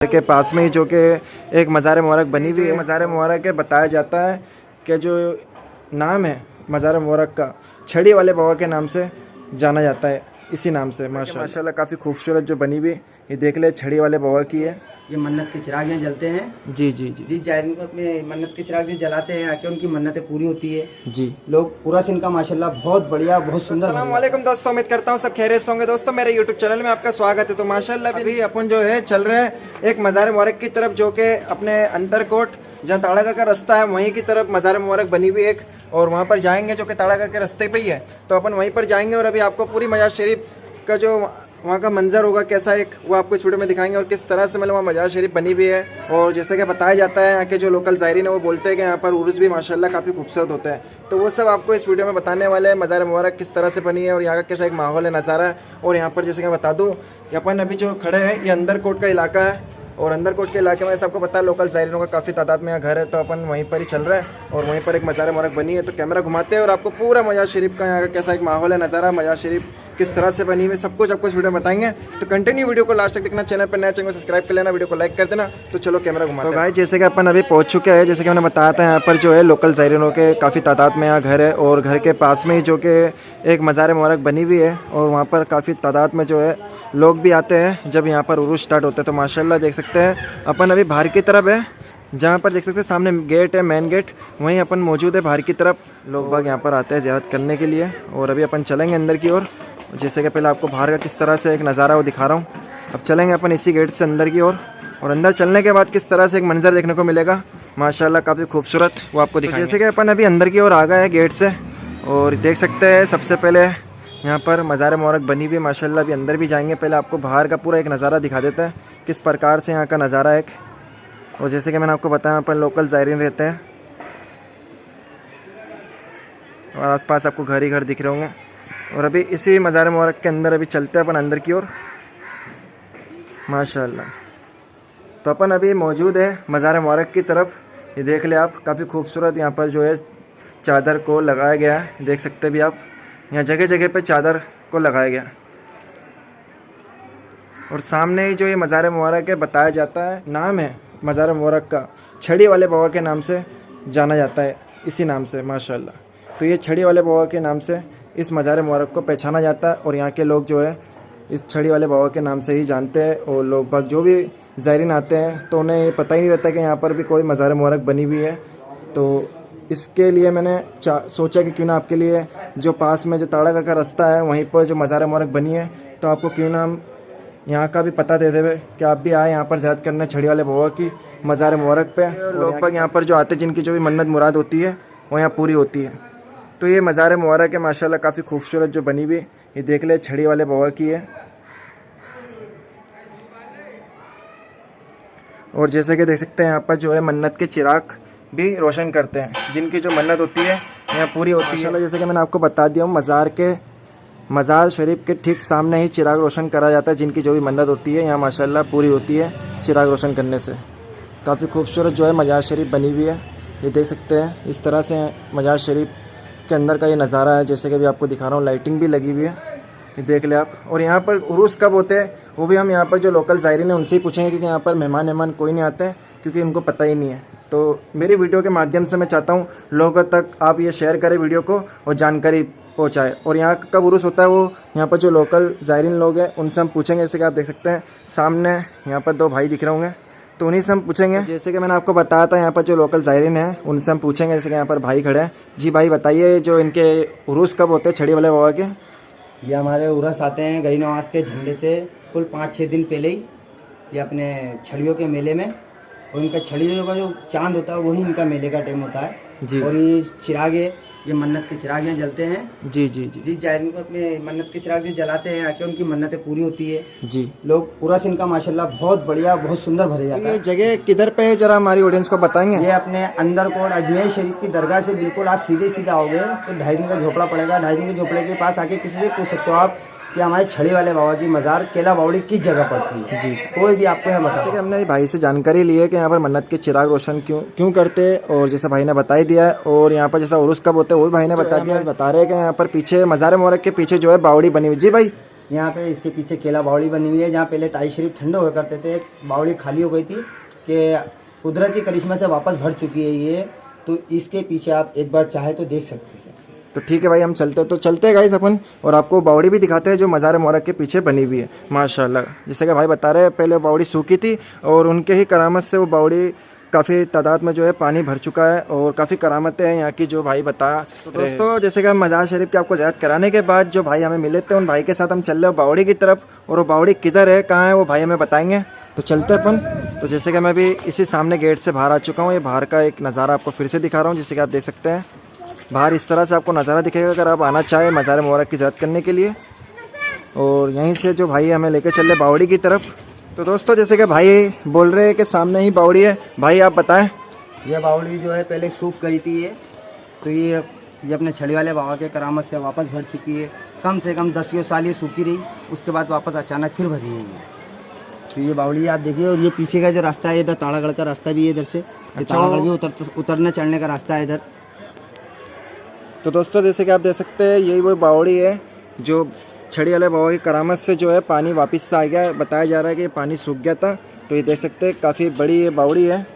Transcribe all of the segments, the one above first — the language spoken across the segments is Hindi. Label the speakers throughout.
Speaker 1: के पास में ही जो कि एक मज़ार मुबारक बनी हुई है। मज़ार मुबारक है, बताया जाता है कि जो नाम है मज़ार मुबारक का छड़ी वाले बाबा के नाम से जाना जाता है, इसी नाम से। माशाल्लाह काफ़ी खूबसूरत जो बनी हुई, ये देख ले छड़ी वाले बाबा की है।
Speaker 2: ये मन्नत के चिराग यहाँ जलते हैं।
Speaker 1: जी जी जी
Speaker 2: जी जायरीन को अपने मन्नत के चिराग जो जलाते हैं आके उनकी मन्नतें पूरी होती है।
Speaker 1: जी
Speaker 2: लोग पूरा सिन का माशाल्लाह बहुत बढ़िया, बहुत सुंदर।
Speaker 1: अस्सलाम वालेकुम दोस्तों, उम्मीद करता हूँ सब खैरियत से होंगे। दोस्तों मेरे यूट्यूब चैनल में आपका स्वागत है। तो माशाल्लाह अभी अपन जो है चल रहे हैं एक मज़ार मुबारक की तरफ, जो कि अपने अंदरकोट जहाँ ताड़ागढ़ का रास्ता है वहीं की तरफ मज़ार मुबारक बनी हुई एक, और वहाँ पर जाएंगे जो कि ताड़ागढ़ के रास्ते पे ही है। तो अपन वहीं पर जाएंगे और अभी आपको पूरी मजार शरीफ का जो वहाँ का मंजर होगा कैसा एक, वो आपको इस वीडियो में दिखाएंगे और किस तरह से मतलब वहाँ मजार शरीफ बनी हुई है। और जैसे कि बताया जाता है यहाँ के जो लोकल ज़ायरीन है वो बोलते हैं कि यहाँ पर उर्स भी माशाल्लाह काफ़ी खूबसूरत होता है। तो वो सब आपको इस वीडियो में बताने वाले हैं, मज़ार मुबारक किस तरह से बनी है और यहाँ का कैसा एक माहौल है, नज़ारा है। और यहाँ पर जैसे कि बता दूँ, अपन अभी जो खड़े हैं ये अंदरकोट का इलाका है, और अंदरकोट के इलाके में सबको पता है लोकल ज़ायरीनों का काफ़ी तादाद में यहाँ घर है। तो अपन वहीं पर ही चल रहे हैं और वहीं पर एक मज़ार मुबारक बनी है। तो कैमरा घुमाते हैं और आपको पूरा मजार शरीफ का यहाँ का कैसा एक माहौल है, नज़ारा, मजार शरीफ किस तरह से बनी हुई, सब कुछ आपको इस वीडियो में बताएंगे। तो कंटिन्यू वीडियो को लास्ट तक देखना, चैनल पर नया चैनल सब्सक्राइब कर लेना, वीडियो को लाइक कर देना। तो चलो कैमरा घुमाते हैं। तो भाई जैसे कि अपन अभी पहुंच चुके हैं, जैसे कि मैंने बताया था यहाँ पर जो है लोकल ज़ायरीनों के काफ़ी तादाद में यहाँ घर है, और घर के पास में ही जो कि एक मज़ार मुबारक बनी हुई है, और वहाँ पर काफ़ी तादाद में जो है लोग भी आते हैं जब यहाँ पर उरूस स्टार्ट होता है। तो माशाल्लाह देख सकते हैं अपन अभी बाहर की तरफ है, जहाँ पर देख सकते हैं सामने गेट है, मेन गेट, वहीं अपन मौजूद है। बाहर की तरफ लोग बाग यहाँ पर आते हैं ज़ियारत करने के लिए, और अभी अपन चलेंगे अंदर की ओर। जैसे कि पहले आपको बाहर का किस तरह से एक नज़ारा वो दिखा रहा हूँ, अब चलेंगे अपन इसी गेट से अंदर की ओर, और अंदर चलने के बाद किस तरह से एक मंजर देखने को मिलेगा माशाल्लाह काफ़ी खूबसूरत, वो आपको दिखाएंगे। जैसे कि अपन अभी अंदर की ओर आ गए हैं गेट से, और देख सकते हैं सबसे पहले यहाँ पर मज़ार मुबारक बनी हुई है माशाल्लाह। अभी अंदर भी जाएंगे, पहले आपको बाहर का पूरा एक नज़ारा दिखा देता है किस प्रकार से यहाँ का नज़ारा है एक। और जैसे कि मैंने आपको बताया यहाँ पर लोकल ज़ायरीन रहते हैं, और आसपास आपको घर ही घर दिख रहे होंगे। और अभी इसी मज़ार मुबारक के अंदर अभी चलते हैं अपन अंदर की ओर माशाल्लाह। तो अपन अभी मौजूद है मज़ार मुबारक की तरफ, ये देख ले आप, काफ़ी खूबसूरत यहाँ पर जो है चादर को लगाया गया है, देख सकते भी आप, यहाँ जगह जगह पे चादर को लगाया गया। और सामने ही जो ये मज़ार मुबारक है, बताया जाता है नाम है मज़ार मुबारक का छड़ी वाले बाबा के नाम से जाना जाता है, इसी नाम से माशाल्लाह। तो ये छड़ी वाले बाबा के नाम से इस मज़ार मुबारक को पहचाना जाता है, और यहाँ के लोग जो है इस छड़ी वाले बाबा के नाम से ही जानते हैं। और लोग बाग जो भी ज़ायरीन आते हैं तो उन्हें पता ही नहीं रहता कि यहाँ पर भी कोई मज़ार मुबारक बनी हुई है। तो इसके लिए मैंने सोचा कि क्यों ना आपके लिए जो पास में जो ताड़ागढ़ का रास्ता है वहीं पर जो मज़ार मुबारक बनी है, तो आपको क्यों ना हम यहाँ का भी पता दे देवे कि आप भी आए यहाँ पर ज़ियारत करने छड़ी वाले बाबा की मज़ार मुबारक पे। लोग बाग यहाँ पर जो आते हैं जिनकी जो भी मन्नत मुराद होती है वो यहाँ पूरी होती है। तो ये मज़ार मुबारक है माशाल्लाह काफ़ी खूबसूरत जो बनी हुई, ये देख ले छड़ी वाले बाबा की है। और जैसे कि देख सकते हैं यहाँ पर जो है मन्नत के चिराग भी रोशन करते हैं, जिनकी जो मन्नत होती है यहाँ पूरी होती है माशाल्लाह। जैसे कि मैंने आपको बता दिया हूँ, मज़ार शरीफ के ठीक सामने ही चिराग रोशन करा जाता है, जिनकी जो भी मन्नत होती है यहाँ माशाल्लाह पूरी होती है चिराग रोशन करने से। काफ़ी खूबसूरत जो है मज़ार शरीफ बनी हुई है, ये देख सकते हैं इस तरह से मज़ार शरीफ के अंदर का ये नज़ारा है। जैसे कि अभी आपको दिखा रहा हूँ, लाइटिंग भी लगी हुई है, ये देख ले आप। और यहाँ पर उरूस कब होते हैं वो भी हम यहाँ पर जो लोकल ज़ायरीन हैं उनसे ही पूछेंगे, क्योंकि यहाँ पर मेहमान कोई नहीं आते हैं, क्योंकि इनको पता ही नहीं है। तो मेरी वीडियो के माध्यम से मैं चाहता हूँ लोगों तक आप ये शेयर करें वीडियो को और जानकारी पहुँचाए। और यहाँ कब उरूस होता है वो यहाँ पर जो लोकल ज़ायरीन लोग हैं उनसे हम पूछेंगे। जैसे कि आप देख सकते हैं सामने यहाँ पर दो भाई दिख रहे होंगे, तो उन्हीं से हम पूछेंगे। जैसे कि मैंने आपको बताया था यहाँ पर जो लोकल ज़ायरीन हैं उनसे हम पूछेंगे। जैसे कि यहाँ पर भाई खड़े हैं, जी भाई बताइए जो इनके उरूस कब होते हैं छड़ी वाले बाबा के?
Speaker 2: ये हमारे उरस आते हैं गई नवाज के झंडे से कुल 5-6 दिन पहले ही, ये अपने छड़ियों के मेले में। और इनका छड़ियों का जो चांद होता है वही इनका मेले का टाइम होता है
Speaker 1: जी।
Speaker 2: और ये चिराग है, ये मन्नत के चिराग यहाँ जलते हैं।
Speaker 1: जी जी जी
Speaker 2: जी जायरीन को अपने मन्नत के चिराग जो जलाते हैं आके उनकी मन्नतें पूरी होती है।
Speaker 1: जी।
Speaker 2: लोग पूरा सिन का माशाल्लाह बहुत बढ़िया, बहुत सुंदर भरे जाता है।
Speaker 1: ये जगह किधर पे है जरा हमारी ऑडियंस को बताएंगे?
Speaker 2: ये अपने अंदरकोट अजमेर शरीफ की दरगाह से बिल्कुल आप सीधे आओगे तो 2.5 दिन का झोपड़ा पड़ेगा। 2.5 दिन के झोपड़े के पास आके किसी से पूछ सकते हो आप कि हमारे छड़ी वाले बाबा की मज़ार केला बावड़ी किस जगह पड़ती है। जी कोई भी आपको यहाँ बता।
Speaker 1: हमने भाई से जानकारी ली है कि यहाँ पर मन्नत के चिराग रोशन क्यों करते हैं, और जैसा भाई ने बता ही दिया है। और यहाँ पर जैसा उरूस कब होता है वो भी भाई ने बता दिया है। बता रहे हैं कि यहाँ पर पीछे मज़ार मुबारक के पीछे जो है बावड़ी बनी हुई। जी भाई
Speaker 2: यहाँ पे इसके पीछे केला बावड़ी बनी हुई है, जहाँ पहले ताई शरीफ ठंडे हुआ करते थे। एक बावड़ी खाली हो गई थी कि कुदरती करिश्मा से वापस भर चुकी है ये। तो इसके पीछे आप एक बार चाहे तो देख सकते हैं।
Speaker 1: तो ठीक है भाई, हम चलते हैं। तो चलते हैं गाइस अपन, और आपको बावड़ी भी दिखाते हैं जो मज़ार मुबारक के पीछे बनी हुई है माशाल्लाह। जैसे कि भाई बता रहे हैं, पहले बावड़ी सूखी थी और उनके ही करामत से वो बावड़ी काफ़ी तादाद में जो है पानी भर चुका है, और काफ़ी करामतें हैं यहाँ की जो भाई बताया। तो दोस्तों, जैसे कि हम मज़ार शरीफ की आपको ज़ियारत कराने के बाद जो भाई हमें मिले थे, उन भाई के साथ हम चल रहे हैं बावड़ी की तरफ, और वो बावड़ी किधर है, कहाँ है, वो भाई हमें बताएंगे। तो चलते हैं अपन। तो जैसे कि मैं अभी इसी सामने गेट से बाहर आ चुका हूँ। ये बाहर का एक नज़ारा आपको फिर से दिखा रहा हूँ। जैसे कि आप देख सकते हैं, बाहर इस तरह से आपको नज़ारा दिखेगा अगर आप आना चाहें मज़ार मुबारक की ज़ियारत करने के लिए। और यहीं से जो भाई हमें लेकर चल रहे बावड़ी की तरफ। तो दोस्तों, जैसे कि भाई बोल रहे हैं कि सामने ही बावड़ी है, भाई आप बताएं।
Speaker 2: ये बावड़ी जो है पहले सूख गई थी ये, तो ये अपने छड़ी वाले बाबा के करामत से वापस भर चुकी है। कम से कम 10 साल ये सूखी रही, उसके बाद वापस अचानक फिर भरी है ये। तो ये बावड़ी आप देखिए, और ये पीछे का जो रास्ता है, इधर ताड़ागढ़ का रास्ता भी है, इधर से ये ताड़ागढ़ भी उतरने चढ़ने का रास्ता है इधर।
Speaker 1: तो दोस्तों, जैसे कि आप देख सकते हैं, यही वो बावड़ी है जो छड़ी वाले बाबा की करामत से जो है पानी वापस से आ गया। बताया जा रहा है कि पानी सूख गया था। तो ये देख सकते हैं, काफ़ी बड़ी ये बावड़ी है,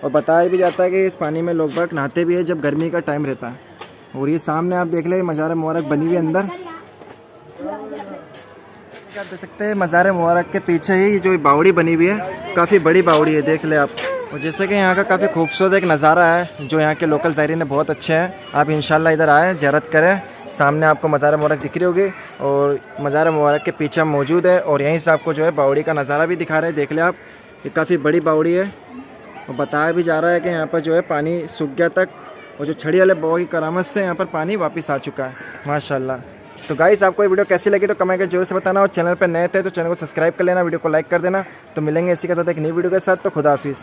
Speaker 1: और बताया भी जाता है कि इस पानी में लोग बाग नहाते भी है जब गर्मी का टाइम रहता है। और ये सामने आप देख ले मज़ार मुबारक बनी हुई है अंदर। आप देख सकते हैं, मज़ार मुबारक के पीछे ही जो बावड़ी बनी हुई है, काफ़ी बड़ी बावड़ी है, देख ले आप। और जैसे कि यहाँ का काफ़ी खूबसूरत एक नज़ारा है जो यहाँ के लोकल ज़ायरीन बहुत अच्छे हैं। आप इंशाल्लाह इधर आएँ, ज़ियारत करें। सामने आपको मज़ार मुबारक दिख रही होगी, और मज़ार मुबारक के पीछे हम मौजूद है, और यहीं से आपको जो है बावड़ी का नज़ारा भी दिखा रहे हैं। देख ले आप, ये काफ़ी बड़ी बावड़ी है, और बताया भी जा रहा है कि यहाँ पर जो है पानी सूख गया तक, और जो छड़ी वाले बाबा की करामत से यहाँ पर पानी वापस आ चुका है माशाल्लाह। तो गाइस, आपको ये वीडियो कैसी लगी तो कमेंट करके जरूर से बताना, और चैनल पर नए थे तो चैनल को सब्सक्राइब कर लेना, वीडियो को लाइक कर देना। तो मिलेंगे इसी के साथ एक नई वीडियो के साथ। तो खुदा हाफिज़।